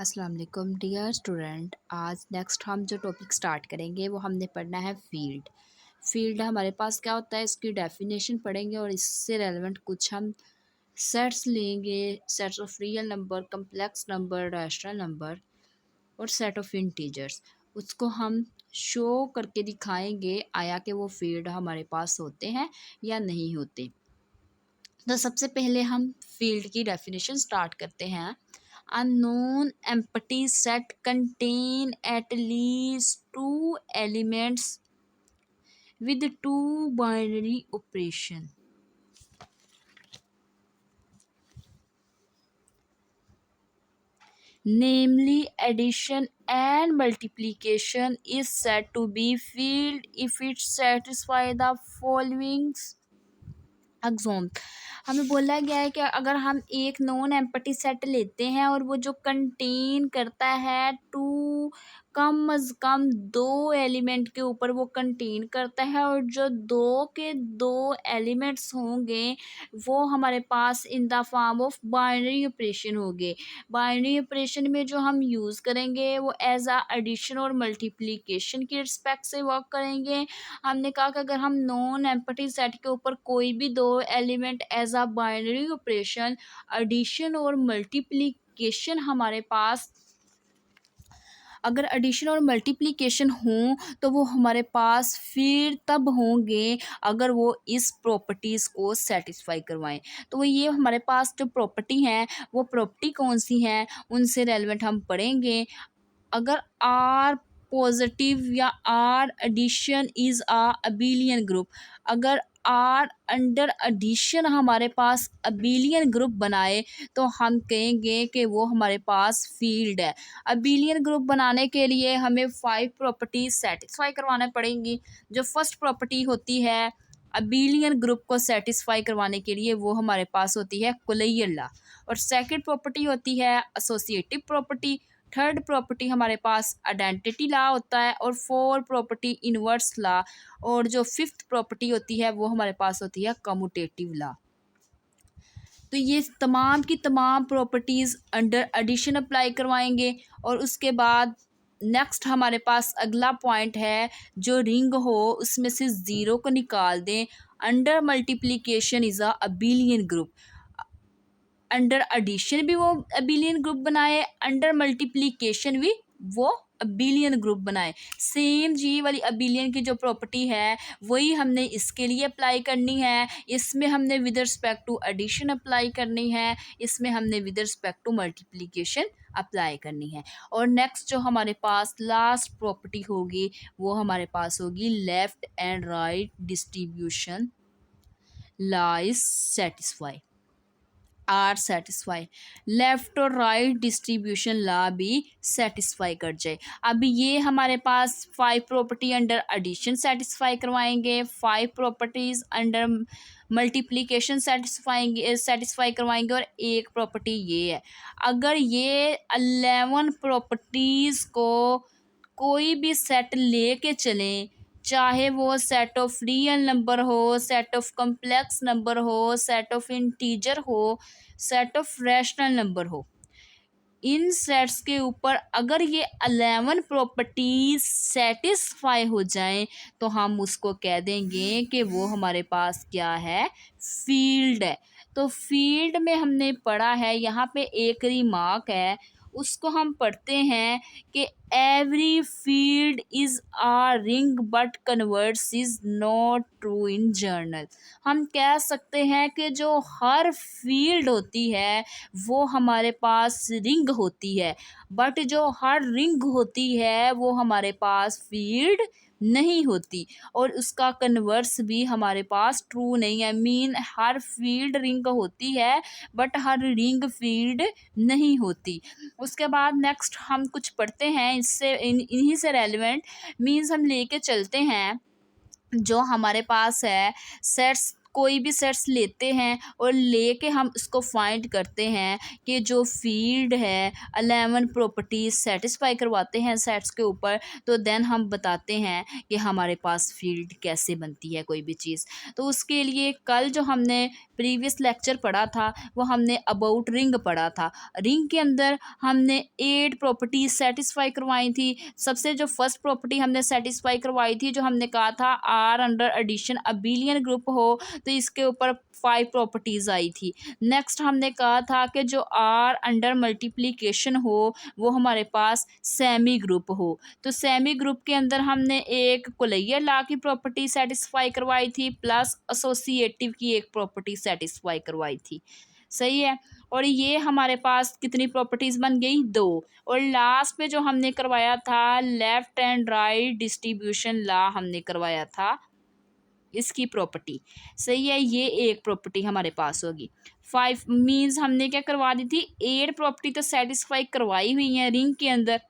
अस्सलाम वालेकुम dear student. आज नेक्स्ट हम जो टॉपिक स्टार्ट करेंगे वो हमने पढ़ना है फील्ड। फील्ड हमारे पास क्या होता है, इसकी डेफिनेशन पढ़ेंगे और इससे रेलेवेंट कुछ हम सेट्स लेंगे। Sets of real number, complex number, rational number और सेट ऑफ इंटीजर्स। उसको हम शो करके दिखाएंगे आया कि वो फील्ड हमारे पास होते हैं या नहीं होते। तो सबसे पहले हम फील्ड की डेफिनेशन स्टार्ट करते हैं। A known empty set contain at least two elements with two binary operation. Namely, addition and multiplication is said to be field if it satisfies the following axioms. हमें बोला गया है कि अगर हम एक नॉन एम्पटी सेट लेते हैं और वो जो कंटेन करता है टू कम अज़ कम दो एलिमेंट के ऊपर वो कंटेन करता है और जो दो के दो एलिमेंट्स होंगे वो हमारे पास in the form of binary operation होंगे। बाइनरी ऑपरेशन में जो हम यूज़ करेंगे वो एज आ एडिशन और मल्टीप्लिकेशन के रिस्पेक्ट से वर्क करेंगे। हमने कहा कि अगर हम नॉन एम्पटी सेट के ऊपर कोई भी दो element as a binary operation addition और मल्टीप्लिकेशन हमारे पास अगर एडिशन और मल्टीप्लिकेशन हो तो वो हमारे पास फिर तब होंगे अगर वो इस प्रॉपर्टीज़ को सेटिस्फाई करवाएं। तो वो ये हमारे पास जो प्रॉपर्टी हैं वो प्रॉपर्टी कौन सी हैं उनसे रेलेवेंट हम पढ़ेंगे। अगर आर पॉजिटिव या R addition is a abelian group, अगर आर अंडर एडिशन हमारे पास अबिलियन ग्रुप बनाए तो हम कहेंगे कि वो हमारे पास फील्ड है। अबिलियन ग्रुप बनाने के लिए हमें 5 प्रॉपर्टीज सेटिस्फाई करवाना पड़ेंगी। जो फर्स्ट प्रॉपर्टी होती है अबिलियन ग्रुप को सेटिस्फाई करवाने के लिए वो हमारे पास होती है कुलैयर लॉ, और सेकंड प्रॉपर्टी होती है एसोसिएटिव प्रॉपर्टी, थर्ड प्रॉपर्टी हमारे पास आइडेंटिटी लॉ होता है और फोर प्रॉपर्टी इनवर्स लॉ, और जो फिफ्थ प्रॉपर्टी होती है वो हमारे पास होती है कम्यूटेटिव लॉ। तो ये तमाम की तमाम प्रॉपर्टीज़ अंडर एडिशन अप्लाई करवाएंगे। और उसके बाद नेक्स्ट हमारे पास अगला पॉइंट है जो रिंग हो उसमें से ज़ीरो को निकाल दें। Under multiplication is a abelian group, under addition भी वो अबिलियन ग्रुप बनाए, अंडर मल्टीप्लिकेशन भी वो अबिलियन ग्रुप बनाए। सेम जी वाली अबिलियन की जो प्रॉपर्टी है वही हमने इसके लिए अप्लाई करनी है। इसमें हमने with respect to addition apply करनी है, इसमें हमने with respect to multiplication apply करनी है। और नेक्स्ट जो हमारे पास लास्ट प्रॉपर्टी होगी वो हमारे पास होगी left and right distribution law is satisfy, R satisfy, left और राइट डिस्ट्रीब्यूशन लॉ भी सेटिस्फाई कर जाए। अभी ये हमारे पास 5 प्रॉपर्टी अंडर एडिशन सेटिस्फाई करवाएंगे, 5 प्रॉपर्टीज अंडर मल्टीप्लिकेशन सेटिस्फाई करवाएंगे और एक प्रॉपर्टी ये है। अगर ये 11 प्रॉपर्टीज़ को कोई भी सेट लेके चलें, चाहे वो सेट ऑफ रियल नंबर हो, सेट ऑफ कम्प्लेक्स नंबर हो, सेट ऑफ इंटीजर हो, सेट ऑफ रैशनल नंबर हो, इन सेट्स के ऊपर अगर ये 11 प्रॉपर्टीज सेटिस्फाई हो जाएं तो हम उसको कह देंगे कि वो हमारे पास क्या है, फील्ड है। तो फील्ड में हमने पढ़ा है, यहाँ पे एक रिमार्क है उसको हम पढ़ते हैं कि every field is a ring but converse is not true in general. हम कह सकते हैं कि जो हर फील्ड होती है वो हमारे पास रिंग होती है, बट जो हर रिंग होती है वो हमारे पास फील्ड नहीं होती, और उसका कन्वर्स भी हमारे पास ट्रू नहीं है। मीन हर फील्ड रिंग होती है बट हर रिंग फील्ड नहीं होती। उसके बाद नेक्स्ट हम कुछ पढ़ते हैं इससे इन्हीं से रेलिवेंट। मीन्स हम लेके चलते हैं जो हमारे पास है सेट्स कोई भी सेट्स लेते हैं और लेके हम इसको फाइंड करते हैं कि जो फील्ड है 11 प्रॉपर्टीज सेटिस्फाई करवाते हैं सेट्स के ऊपर, तो देन हम बताते हैं कि हमारे पास फील्ड कैसे बनती है कोई भी चीज़। तो उसके लिए कल जो हमने प्रीवियस लेक्चर पढ़ा था वो हमने अबाउट रिंग पढ़ा था। रिंग के अंदर हमने 8 प्रॉपर्टीज सेटिस्फाई करवाई थी। सबसे जो फर्स्ट प्रॉपर्टी हमने सेटिस्फाई करवाई थी, जो हमने कहा था R under addition abelian group हो, तो इसके ऊपर 5 प्रॉपर्टीज आई थी। नेक्स्ट हमने कहा था कि जो आर अंडर मल्टीप्लिकेशन हो वो हमारे पास सेमी ग्रुप हो, तो सेमी ग्रुप के अंदर हमने एक कोलैयर लॉ की प्रॉपर्टी सेटिस्फाई करवाई थी प्लस एसोसिएटिव की एक प्रॉपर्टी सेटिस्फाई करवाई थी। सही है। और ये हमारे पास कितनी प्रॉपर्टीज बन गई? 2। और लास्ट में जो हमने करवाया था left and right distribution law हमने करवाया था इसकी प्रॉपर्टी। सही है। ये एक प्रॉपर्टी हमारे पास होगी। 5 मीन्स हमने क्या करवा दी थी? 8 प्रॉपर्टी तो सेटिस्फाई करवाई हुई है रिंग के अंदर।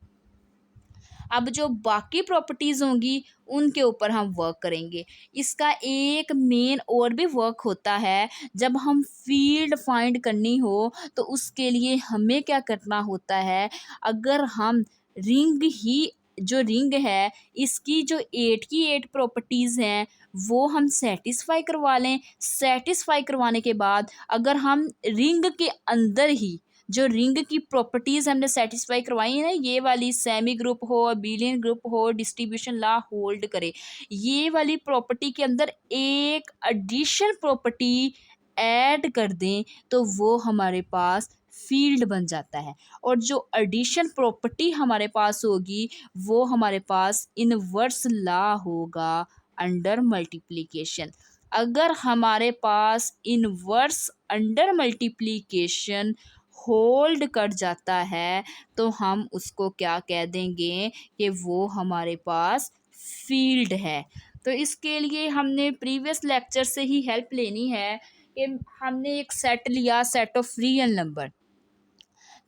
अब जो बाकी प्रॉपर्टीज होंगी उनके ऊपर हम वर्क करेंगे। इसका एक मेन और भी वर्क होता है, जब हम फील्ड फाइंड करनी हो तो उसके लिए हमें क्या करना होता है, अगर हम रिंग ही जो रिंग है इसकी जो 8 की 8 प्रॉपर्टीज़ हैं वो हम सेटिस्फाई करवा लें। सेटिस्फाई करवाने के बाद अगर हम रिंग के अंदर ही जो रिंग की प्रॉपर्टीज हमने सेटिस्फाई करवाई है ना, ये वाली सेमी ग्रुप हो, अबिलियन ग्रुप हो, डिस्ट्रीब्यूशन लॉ होल्ड करे, ये वाली प्रॉपर्टी के अंदर एक एडिशन प्रॉपर्टी ऐड कर दें तो वो हमारे पास फील्ड बन जाता है। और जो एडिशन प्रॉपर्टी हमारे पास होगी वो हमारे पास इनवर्स लॉ होगा अंडर मल्टीप्लिकेशन। अगर हमारे पास इनवर्स अंडर मल्टीप्लिकेशन होल्ड कर जाता है तो हम उसको क्या कह देंगे कि वो हमारे पास फील्ड है। तो इसके लिए हमने प्रीवियस लेक्चर से ही हेल्प लेनी है कि हमने एक सेट लिया, सेट ऑफ रियल नंबर।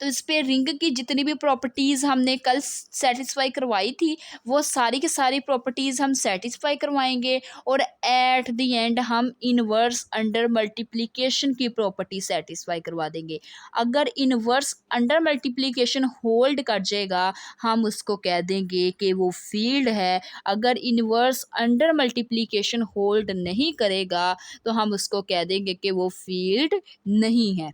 तो इस पे रिंग की जितनी भी प्रॉपर्टीज़ हमने कल सेटिस्फाई करवाई थी वो सारी की सारी प्रॉपर्टीज़ हम सेटिस्फाई करवाएंगे और एट द एंड हम इनवर्स अंडर मल्टीप्लिकेशन की प्रॉपर्टी सेटिस्फाई करवा देंगे। अगर इनवर्स अंडर मल्टीप्लिकेशन होल्ड कर जाएगा हम उसको कह देंगे कि वो फील्ड है। अगर इनवर्स अंडर मल्टीप्लिकेशन होल्ड नहीं करेगा तो हम उसको कह देंगे कि वो फील्ड नहीं है।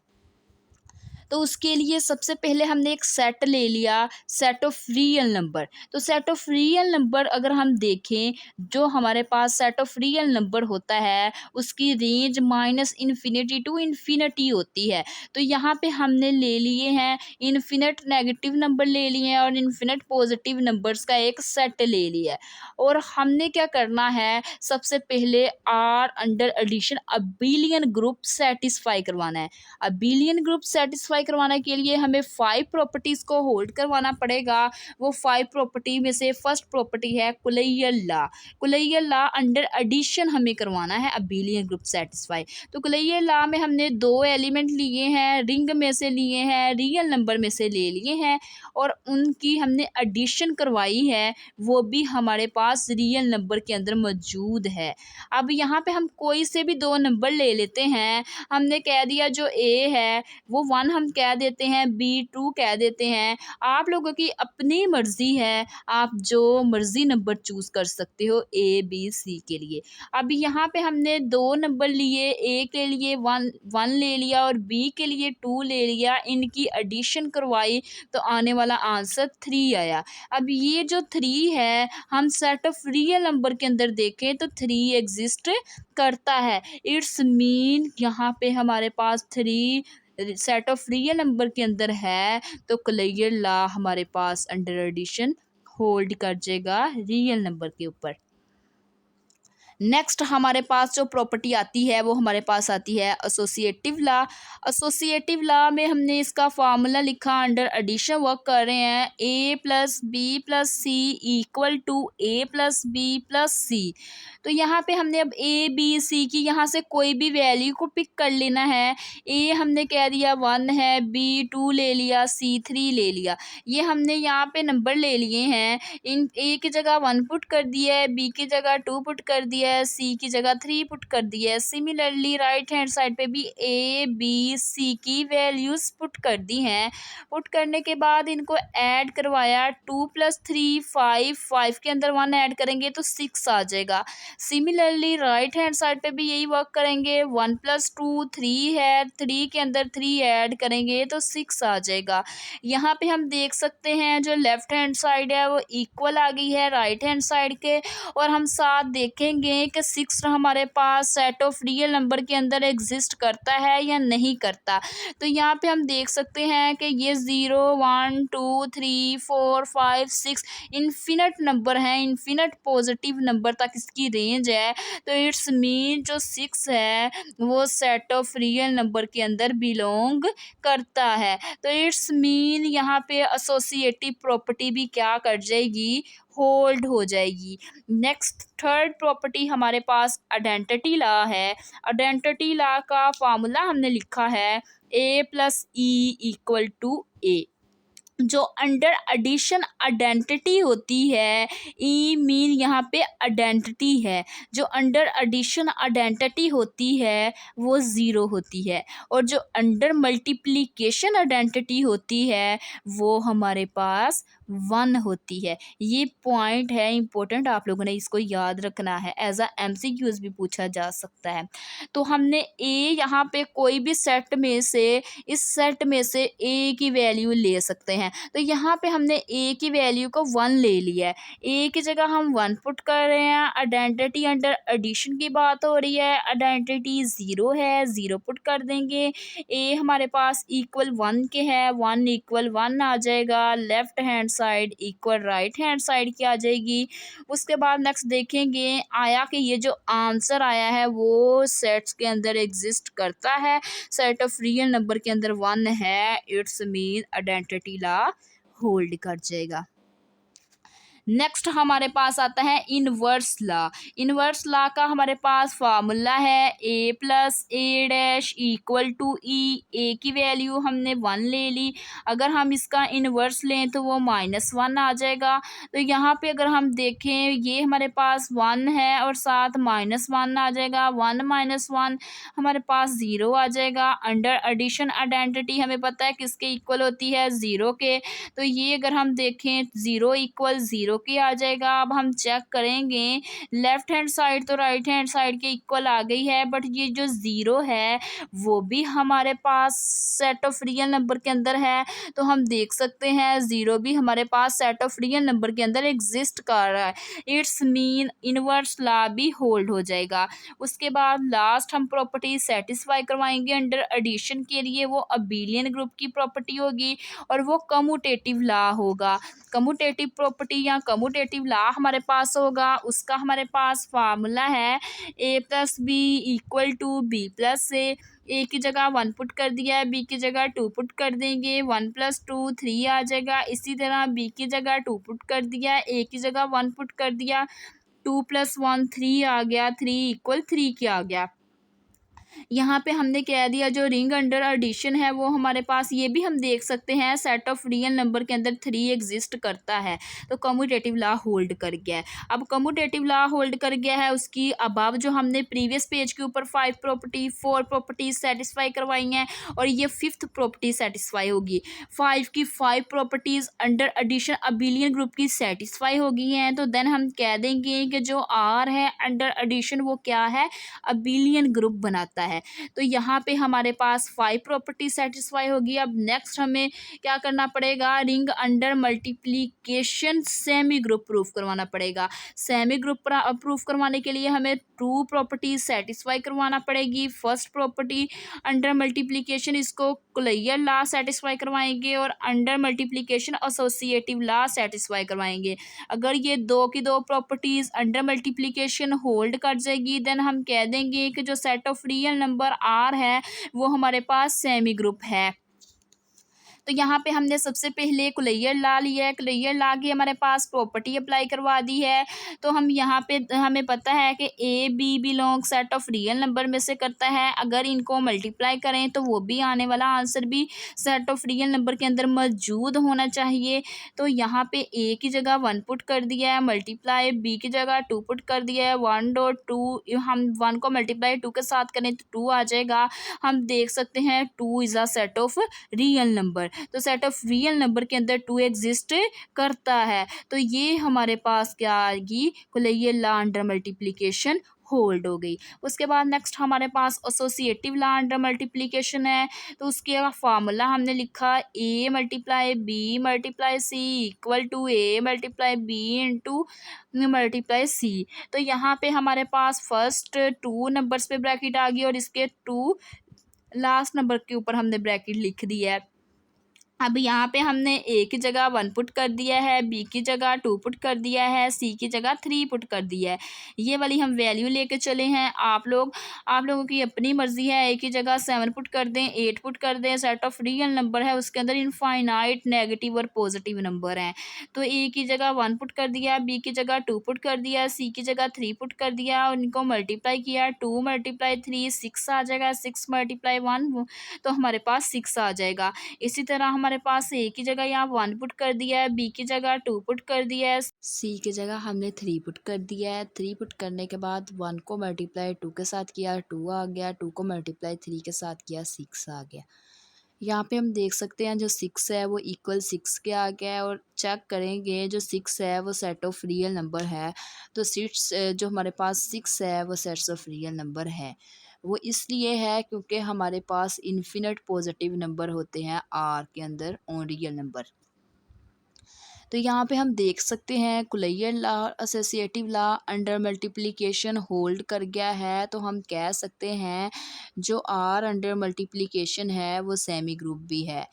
तो उसके लिए सबसे पहले हमने एक सेट ले लिया, सेट ऑफ रियल नंबर। तो सेट ऑफ रियल नंबर अगर हम देखें, जो हमारे पास सेट ऑफ रियल नंबर होता है उसकी range minus infinity to infinity होती है। तो यहाँ पे हमने ले लिए हैं इन्फिनिट नेगेटिव नंबर ले लिए हैं और इन्फिनिट पॉजिटिव नंबर्स का एक सेट ले लिया है। और हमने क्या करना है, सबसे पहले R under addition abelian group satisfy करवाना है। अबिलियन ग्रुप सेटिस्फाई करवाने के लिए हमें 5 प्रॉपर्टीज को होल्ड करवाना पड़ेगा। वो 5 प्रॉपर्टी में से फर्स्ट प्रॉपर्टी है कुलैयर लॉ। कुलैयर लॉ अंडर एडिशन हमें करवाना है अबिलियन ग्रुप सेटिस्फाई। तो कुलैयर लॉ में हमने 2 एलिमेंट लिए हैं, रिंग में से लिए हैं, रियल नंबर में से ले लिए हैं और उनकी हमने एडिशन करवाई है, वो भी हमारे पास रियल नंबर के अंदर मौजूद है। अब यहाँ पे हम कोई से भी 2 नंबर ले लेते हैं। हमने कह दिया जो ए है वो 1 हम कह देते हैं, B2 कह देते हैं। आप लोगों की अपनी मर्जी है, आप जो मर्जी नंबर चूज कर सकते हो ABC के लिए। अब यहाँ पे हमने 2 नंबर लिए, A के लिए 1 ले लिया और B के लिए 2 ले लिया, इनकी एडिशन करवाई तो आने वाला आंसर 3 आया। अब ये जो 3 है हम सेट ऑफ रियल नंबर के अंदर देखें तो 3 एग्जिस्ट करता है। इट्स मीन यहाँ पे हमारे पास 3 सेट ऑफ रियल नंबर के अंदर है, तो कुलैयर लॉ हमारे पास अंडर एडिशन होल्ड कर जाएगा रियल नंबर के ऊपर। नेक्स्ट हमारे पास जो प्रॉपर्टी आती है वो हमारे पास आती है एसोसिएटिव लॉ। एसोसिएटिव लॉ में हमने इसका फार्मूला लिखा, अंडर एडिशन वर्क कर रहे हैं, A plus B plus C equal to A plus B plus C. तो यहाँ पे हमने अब A B C की यहाँ से कोई भी वैल्यू को पिक कर लेना है। A हमने कह दिया 1 है, B 2 ले लिया, C 3 ले लिया। ये हमने यहाँ पे नंबर ले लिए हैं, इन A की जगह 1 पुट कर दिया है, B की जगह 2 पुट कर दिया है, सी की जगह 3 पुट कर दी है। सिमिलरली राइट हैंड साइड पे भी ए बी सी की वैल्यूज पुट कर दी हैं। पुट करने के बाद इनको ऐड करवाया, 2 + 3 5, 5 के अंदर 1 ऐड करेंगे तो 6 आ जाएगा। सिमिलरली राइट हैंड साइड पे भी यही वर्क करेंगे, 1 + 2 3 है, 3 के अंदर 3 ऐड करेंगे तो 6 आ जाएगा। यहाँ पे हम देख सकते हैं जो लेफ्ट हैंड साइड है वो इक्वल आ गई है राइट हैंड साइड के, और हम साथ देखेंगे कि 6 हमारे पास सेट ऑफ रियल नंबर के अंदर एग्जिस्ट करता है या नहीं करता। तो यहाँ पे हम देख सकते हैं कि ये 0 1 2 3 4 5 6 इन्फिनिट नंबर है, इन्फिनिट पॉजिटिव नंबर तक इसकी रेंज है। तो इट्स मीन जो 6 है वो सेट ऑफ रियल नंबर के अंदर बिलोंग करता है। तो इट्स मीन यहाँ पे एसोसिएटिव प्रॉपर्टी भी क्या कर जाएगी, होल्ड हो जाएगी। नेक्स्ट थर्ड प्रॉपर्टी हमारे पास आइडेंटिटी लॉ है। आइडेंटिटी लॉ का फॉर्मूला हमने लिखा है A + E = A। जो अंडर एडिशन आइडेंटिटी होती है, ई मीन यहाँ पे आइडेंटिटी है, जो अंडर एडिशन आइडेंटिटी होती है वो ज़ीरो होती है, और जो अंडर मल्टीप्लिकेशन आइडेंटिटी होती है वो हमारे पास 1 होती है। ये पॉइंट है इम्पोर्टेंट, आप लोगों ने इसको याद रखना है, एज अ MCQs भी पूछा जा सकता है। तो हमने ए यहाँ पे कोई भी सेट में से, इस सेट में से ए की वैल्यू ले सकते हैं। तो यहाँ पे हमने ए की वैल्यू को 1 ले लिया है, ए की जगह हम 1 पुट कर रहे हैं। आइडेंटिटी अंडर एडिशन की बात हो रही है, आइडेंटिटी 0 है, 0 पुट कर देंगे। ए हमारे पास इक्वल 1 के है, 1 = 1 आ जाएगा। Left hand side equal right hand side की आ जाएगी। उसके बाद नेक्स्ट देखेंगे आया कि ये जो आंसर आया है वो सेट्स के अंदर एग्जिस्ट करता है, सेट ऑफ रियल नंबर के अंदर 1 है। It's mean identity law hold कर जाएगा। नेक्स्ट हमारे पास आता है इनवर्स लॉ। इनवर्स लॉ का हमारे पास फार्मूला है A + A' = E। ए की वैल्यू हमने 1 ले ली, अगर हम इसका इनवर्स लें तो वो -1 आ जाएगा। तो यहाँ पे अगर हम देखें ये हमारे पास 1 है और साथ -1 आ जाएगा, 1 - 1 हमारे पास 0 आ जाएगा। अंडर एडिशन आइडेंटिटी हमें पता है किसके इक्वल होती है, 0 के। तो ये अगर हम देखें 0 = 0 की आ जाएगा। अब हम चेक करेंगे लेफ्ट हैंड साइड तो राइट हैंड साइड के इक्वल आ गई है, बट ये जो 0 है वो भी हमारे पास सेट ऑफ रियल नंबर के अंदर है। तो हम देख सकते हैं 0 भी हमारे पास सेट ऑफ रियल नंबर के अंदर एग्जिस्ट कर रहा है। इट्स मीन इनवर्स लॉ भी होल्ड हो जाएगा। उसके बाद लास्ट हम प्रॉपर्टी सेटिस्फाई करवाएंगे अंडर एडिशन के लिए, वो अबेलियन ग्रुप की प्रॉपर्टी होगी और वो कम्यूटेटिव लॉ होगा। कम्यूटेटिव प्रॉपर्टी या कम्यूटेटिव लॉ हमारे पास होगा, उसका हमारे पास फार्मूला है A + B = B + A। ए की जगह 1 पुट कर दिया है, बी की जगह 2 पुट कर देंगे, 1 + 2 3 आ जाएगा। इसी तरह बी की जगह 2 पुट कर दिया, ए की जगह 1 पुट कर दिया, 2 + 1 3 आ गया, 3 = 3 क्या आ गया। यहाँ पे हमने कह दिया जो रिंग अंडर एडिशन है वो हमारे पास, ये भी हम देख सकते हैं सेट ऑफ रियल नंबर के अंदर 3 एग्जिस्ट करता है। तो कम्यूटेटिव लॉ होल्ड कर गया है। अब कम्यूटेटिव लॉ होल्ड कर गया है, उसकी अबव जो हमने प्रीवियस पेज के ऊपर 4 प्रॉपर्टीज सेटिस्फाई करवाई हैं और ये 5th प्रॉपर्टी सेटिस्फाई होगी। 5 की 5 properties under addition abelian group की सेटिस्फाई हो गई हैं। तो देन हम कह देंगे कि जो आर है अंडर एडिशन वो क्या है, अबेलियन ग्रुप बनाता है। तो यहाँ पे हमारे पास 5 प्रॉपर्टी सेटिस्फाई होगी। अब नेक्स्ट हमें क्या करना पड़ेगा, ring under multiplication semi group proof करवाना पड़ेगा। सेमी ग्रुप प्रूफ करवाने के लिए हमें 2 प्रॉपर्टीज सेटिस्फाई करवाना पड़ेगी। फर्स्ट प्रॉपर्टी अंडर मल्टीप्लिकेशन, इसको क्लेयर लॉ सेटिस्फाई करवाएंगे और under multiplication associative law satisfy करवाएंगे। अगर ये 2 की 2 प्रॉपर्टीज अंडर मल्टीप्लिकेशन होल्ड कर जाएगी देन हम कह देंगे कि जो set of real number R है वो हमारे पास सेमी ग्रुप है। तो यहाँ पे हमने सबसे पहले कुलैयर ला लिया है, कुलैयर ला के हमारे पास प्रॉपर्टी अप्लाई करवा दी है। तो हम यहाँ पे हमें पता है कि A B belong set of real number में से करता है। अगर इनको मल्टीप्लाई करें तो वो भी आने वाला आंसर भी सेट ऑफ रियल नंबर के अंदर मौजूद होना चाहिए। तो यहाँ पे ए की जगह 1 पुट कर दिया है, मल्टीप्लाई बी की जगह 2 पुट कर दिया है। 1.2 हम 1 को मल्टीप्लाई 2 के साथ करें तो 2 आ जाएगा। हम देख सकते हैं 2 is a set of real number. तो सेट ऑफ रियल नंबर के अंदर 2 एग्जिस्ट करता है। तो ये हमारे पास क्या आएगी, closure law under multiplication hold हो गई। उसके बाद नेक्स्ट हमारे पास एसोसिएटिव लॉ अंडर मल्टीप्लिकेशन है। तो उसके फार्मूला हमने लिखा A multiply B multiply C equal to A multiply B into multiply C. तो यहाँ पे हमारे पास फर्स्ट 2 नंबर्स पे ब्रैकेट आ गई और इसके 2 लास्ट नंबर के ऊपर हमने ब्रैकेट लिख दिया है। अब यहाँ पे हमने ए की जगह 1 पुट कर दिया है, बी की जगह 2 पुट कर दिया है, सी की जगह 3 पुट कर दिया है। ये वाली हम वैल्यू लेके चले हैं। आप लोगों की अपनी मर्जी है। ए की जगह 7 पुट कर दें, 8 पुट कर दें। सेट ऑफ रियल नंबर है, उसके अंदर इनफाइनाइट नेगेटिव और पॉजिटिव नंबर हैं। तो ए की जगह 1 पुट कर दिया, बी की जगह 2 पुट कर दिया, सी की जगह 3 पुट कर दिया और इनको मल्टीप्लाई किया। 2 मल्टीप्लाई 3 6 आ जाएगा, 6 मल्टीप्लाई 1 तो हमारे पास 6 आ जाएगा। इसी तरह हमारे पास ए की जगह यहाँ 1 पुट कर दिया है, बी की जगह 2 पुट कर दिया है, सी की जगह हमने 3 पुट कर दिया है। 3 पुट करने के बाद 1 को मल्टीप्लाई 2 के साथ किया, 2 आ गया। 2 को मल्टीप्लाई 3 के साथ किया, 6 आ गया। यहाँ पे हम देख सकते हैं जो 6 है वो इक्वल 6 के आ गया है और चेक करेंगे जो 6 है वो सेट ऑफ रियल नंबर है। तो 6 जो हमारे पास 6 है वो सेट्स ऑफ रियल नंबर है। वो इसलिए है क्योंकि हमारे पास इन्फिनिट पॉजिटिव नंबर होते हैं आर के अंदर ऑन रियल नंबर। तो यहाँ पे हम देख सकते हैं closure law associative law under multiplication hold कर गया है। तो हम कह सकते हैं जो आर अंडर मल्टीप्लिकेशन है वो सेमी ग्रुप भी है।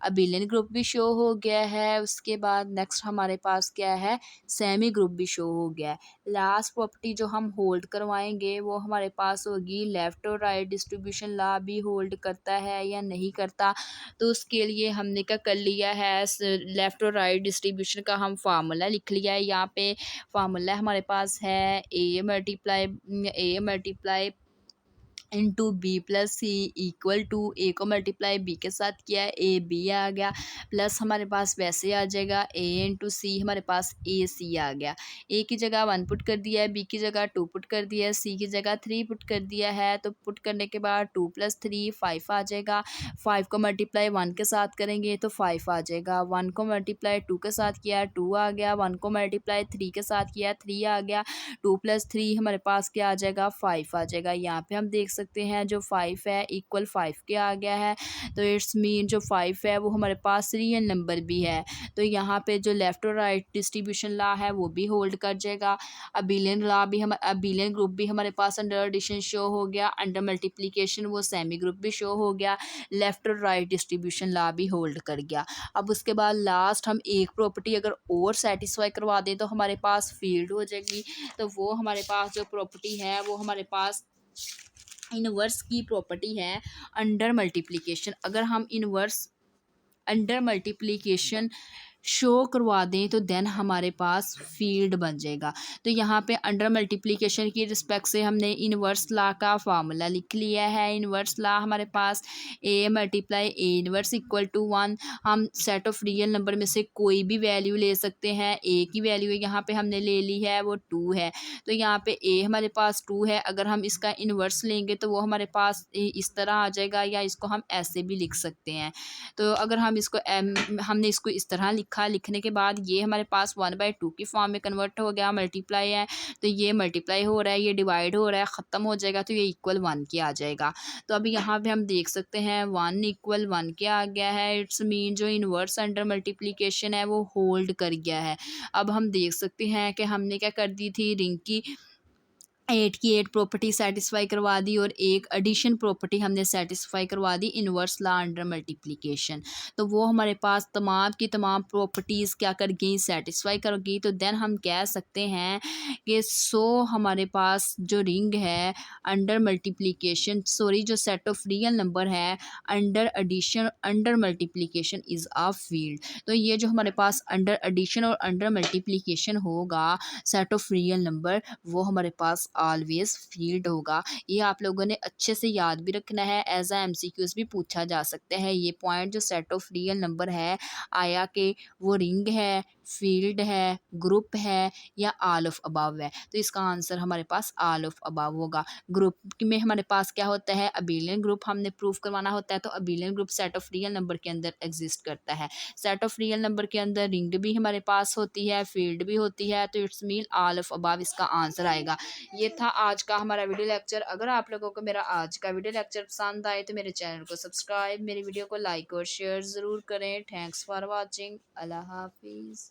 अबिलियन ग्रुप भी शो हो गया है। उसके बाद नेक्स्ट हमारे पास क्या है, सेमी ग्रुप भी शो हो गया है। लास्ट प्रॉपर्टी जो हम होल्ड करवाएंगे वो हमारे पास होगी लेफ़्ट और राइट डिस्ट्रीब्यूशन लॉ भी होल्ड करता है या नहीं करता। तो उसके लिए हमने क्या कर लिया है, लेफ़्ट और राइट डिस्ट्रीब्यूशन का हम फार्मूला लिख लिया है। यहाँ पे फार्मूला हमारे पास है A multiply into B plus C equal to A को मल्टीप्लाई बी के साथ किया है, ए बी आ गया, प्लस हमारे पास वैसे आ जाएगा ए इंटू सी, हमारे पास ए सी आ गया। ए की जगह 1 पुट कर दिया है, बी की जगह 2 पुट कर दिया है, सी की जगह 3 पुट कर दिया है। तो पुट करने के बाद 2 + 3 5 आ जाएगा। 5 को मल्टीप्लाई 1 के साथ करेंगे तो 5 आ जाएगा। 1 को मल्टीप्लाई 2 के साथ किया 2 आ गया। 1 को मल्टीप्लाई 3 के साथ किया 3 आ गया। 2 + 3 हमारे पास क्या आ जाएगा, 5 आ जाएगा। यहाँ पे हम देख सकते हैं जो 5 है इक्वल 5 के आ गया है। तो इट्स मीन जो 5 है वो हमारे पास रियल नंबर भी है। तो यहाँ पे जो लेफ़्ट और राइट डिस्ट्रीब्यूशन लॉ है वो भी होल्ड कर जाएगा। अबिलियन ग्रुप भी हमारे पास अंडर एडिशन शो हो गया। अंडर मल्टीप्लिकेशन वो सेमी ग्रुप भी शो हो गया। लेफ़्ट और राइट डिस्ट्रीब्यूशन लॉ भी होल्ड कर गया। अब उसके बाद लास्ट हम एक प्रॉपर्टी अगर और सेटिस्फाई करवा दें तो हमारे पास फील्ड हो जाएगी। तो वो हमारे पास जो प्रॉपर्टी है वो हमारे पास इनवर्स की प्रॉपर्टी है अंडर मल्टीप्लिकेशन। अगर हम इनवर्स अंडर मल्टीप्लिकेशन शो करवा दें तो देन हमारे पास फील्ड बन जाएगा। तो यहाँ पे अंडर मल्टीप्लिकेशन की रिस्पेक्ट से हमने इनवर्स लॉ का फार्मूला लिख लिया है। इनवर्स लॉ हमारे पास A multiply A inverse equal to 1। हम सेट ऑफ रियल नंबर में से कोई भी वैल्यू ले सकते हैं। ए की वैल्यू यहाँ पे हमने ले ली है वो 2 है। तो यहाँ पे ए हमारे पास 2 है। अगर हम इसका इनवर्स लेंगे तो वो हमारे पास इस तरह आ जाएगा या इसको हम ऐसे भी लिख सकते हैं। तो अगर हम इसको हमने इसको इस तरह लिखने के बाद ये हमारे पास 1/2 की फॉर्म में कन्वर्ट हो गया। मल्टीप्लाई है तो ये मल्टीप्लाई हो रहा है, ये डिवाइड हो रहा है, ख़त्म हो जाएगा तो ये इक्वल 1 के आ जाएगा। तो अभी यहाँ पे हम देख सकते हैं 1 = 1 के आ गया है। इट्स मीन जो इनवर्स अंडर मल्टीप्लिकेशन है वो होल्ड कर गया है। अब हम देख सकते हैं कि हमने क्या कर दी थी, 8 की 8 प्रॉपर्टी सेटिस्फाई करवा दी और एक एडिशन प्रॉपर्टी हमने सेटिस्फाई करवा दी इनवर्स लॉ अंडर मल्टीप्लिकेशन। तो वो हमारे पास तमाम की तमाम प्रॉपर्टीज़ क्या कर गई, सेटिस्फाई कर गई। तो देन हम कह सकते हैं कि हमारे पास जो रिंग है अंडर मल्टीप्लिकेशन, सॉरी जो सेट ऑफ रियल नंबर है under addition under multiplication is a field. तो ये जो हमारे पास अंडर एडिशन और अंडर मल्टीप्लिकेशन होगा सेट ऑफ रियल नंबर, वो हमारे पास ऑलवेज फील्ड होगा। ये आप लोगों ने अच्छे से याद भी रखना है, एज आ एमसीक्यूज भी पूछा जा सकते हैं। ये पॉइंट जो सेट ऑफ रियल नंबर है आया कि वो रिंग है, फील्ड है, ग्रुप है या ऑल ऑफ अबव है। तो इसका आंसर हमारे पास ऑल ऑफ अबव होगा। ग्रुप में हमारे पास क्या होता है, अबेलियन ग्रुप हमने प्रूफ करवाना होता है। तो abelian group set of real number के अंदर एग्जिस्ट करता है। सेट ऑफ रियल नंबर के अंदर रिंग भी हमारे पास होती है, फील्ड भी होती है। तो it's mean all of above इसका आंसर आएगा। ये था आज का हमारा वीडियो लेक्चर। अगर आप लोगों को मेरा आज का वीडियो लेक्चर पसंद आए तो मेरे चैनल को सब्सक्राइब, मेरी वीडियो को लाइक और शेयर ज़रूर करें। Thanks for watching. अल्लाह हाफिज़।